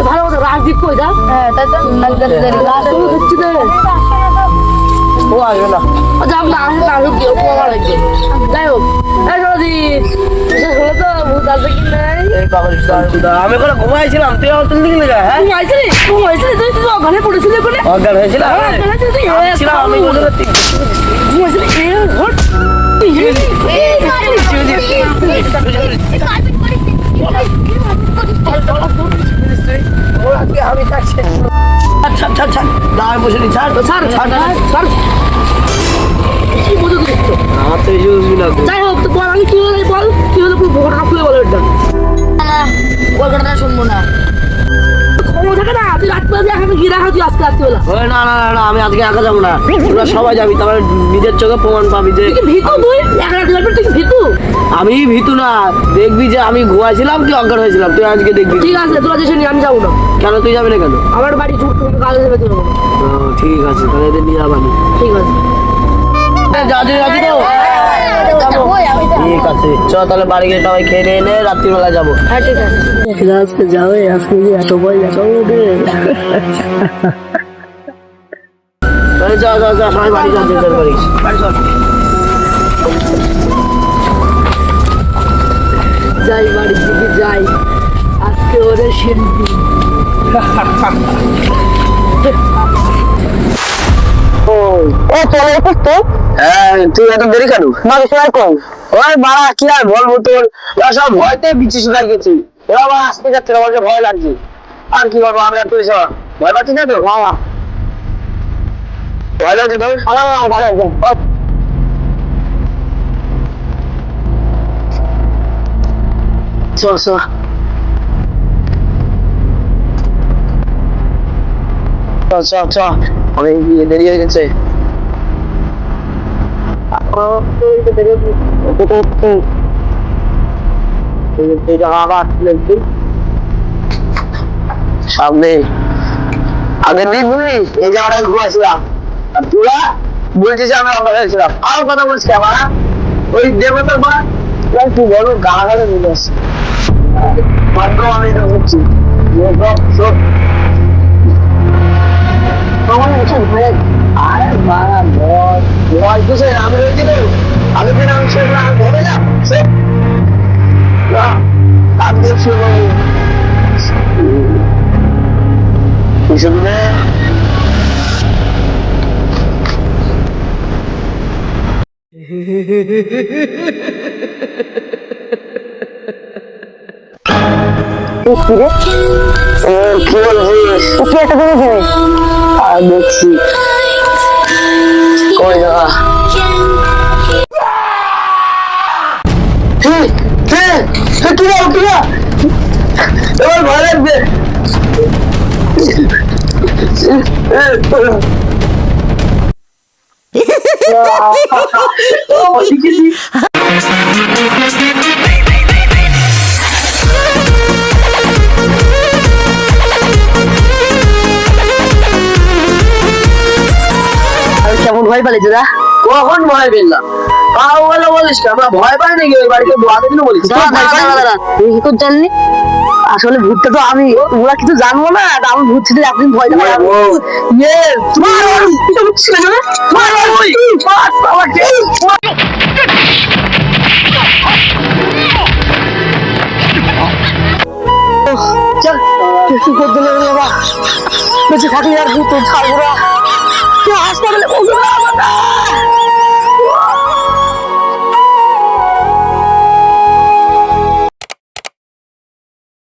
ভালো কথা রাজদীপ কই দা? হ্যাঁ তাই তো ও আসবে না, যাক না আসলে আসুক কেউ আমার লাগবে। যাই হোক এই রাজদীপ হলো তো ভূত আছে কি নাই? আমি ওখানে ঘুমাইছিলাম, তুই আমার তুলতে গেলে হ্যাঁ? ঘুমাইছিলি তুই তুই অজ্ঞানে পড়েছিলি ওখানে? অজ্ঞান হয়েছিলাম আমি আমি দাঁড়ায় বসে নি ছাড় ছাড় ছাড় ছাড় কি বুঝো দিচ্ছ? আমার তো এই না। যাই হোক তো বল, আমি কি হলো বল, কি হলো পুরো ঘটনা খুলে বলো এটা। না ওই ঘটনা শুনবো না, খবর থাকে না তুই রাত বাজে এখন গিরা খাচ্ছি আজকে রাত্রিবেলা। না না না না আমি আজকে একা যাবো না, তোরা সবাই যাবি, তারপরে নিজের চোখে প্রমাণ পাবি যে ভিতু তুই একা রাত যাবি, তুই ভিতু। আমি ভীতু না, দেখবি যে আমি ঘুমাইছিলাম কি অজ্ঞান হয়েছিলাম, তুই আজকে দেখবি। ঠিক আছে তোরা যেসে নিয়ে আমি যাবো না। কেন তুই যাবি না কেন? আমার বাড়ি ঝুট তোমাকে কাজ দেবে তোর। ঠিক আছে তাহলে এদের নিয়ে যাবানি। ঠিক আছে যাচ্ছি যাচ্ছি তো ঠিক আছে, চ তাহলে বাড়ি গিয়ে সবাই খেয়ে নিয়ে নে, রাত্রিবেলা যাবো। হ্যাঁ ঠিক আছে আজকে যাবে, আজকে এত পয়সা যা যা যা সবাই বাড়ি যাচ্ছে, বাড়ি চল। যাই বাড়ি থেকে যাই, আজকে ওদের শেষ দিন। হ্যাঁ তুই এত দেরি কেন? ওই বাড়া কি আর বলবো তোর, সব ভয়তে বিচি শুকাই গেছি, ওরা আবার আসতে যাচ্ছে, আমার ভয় লাগছে। আর কি করবো আমি, আর তুই ভয় পাচ্ছিস না তো? ভয় লাগছে তোর? অনেক দেরি হয়ে গেছে। সামনে আগের দিন বুঝলি এই জায়গাটায় ঘুমাইছিলাম, আর তোরা বলছিস আমি আমরা হয়েছিলাম, আর কথা বলছি আমার ওই দেবতার মা তুই বলো গাড়াগাড়ে মিলে আসছে মাত্র আমি এটা হচ্ছি আরে মারা ভয় কিসে, আমি রয়েছি তো আগের দিন আমি শুনলাম আমি ভেবে যাম আজকে শুনবো শুনবে। কি বলছিস? দেখছি কই না এবার ভয় লাগবে। কেমন ভয় পেলে দাদা? কখন ভয় পেলাম? বলিস আমরা ভয় পাই নাকি? ওই বাড়িতে বলিস তুই কি করে জানলি? আসলে ভূতটা তো আমি, ওরা কিছু জানবো না, আমি ভূত ছিল একদিন ভয় দেবো। চল কিছু করতে লাগবে বাবা, বেঁচে থাকলে আর ভূত ছাড়বো না, হাসপাতালে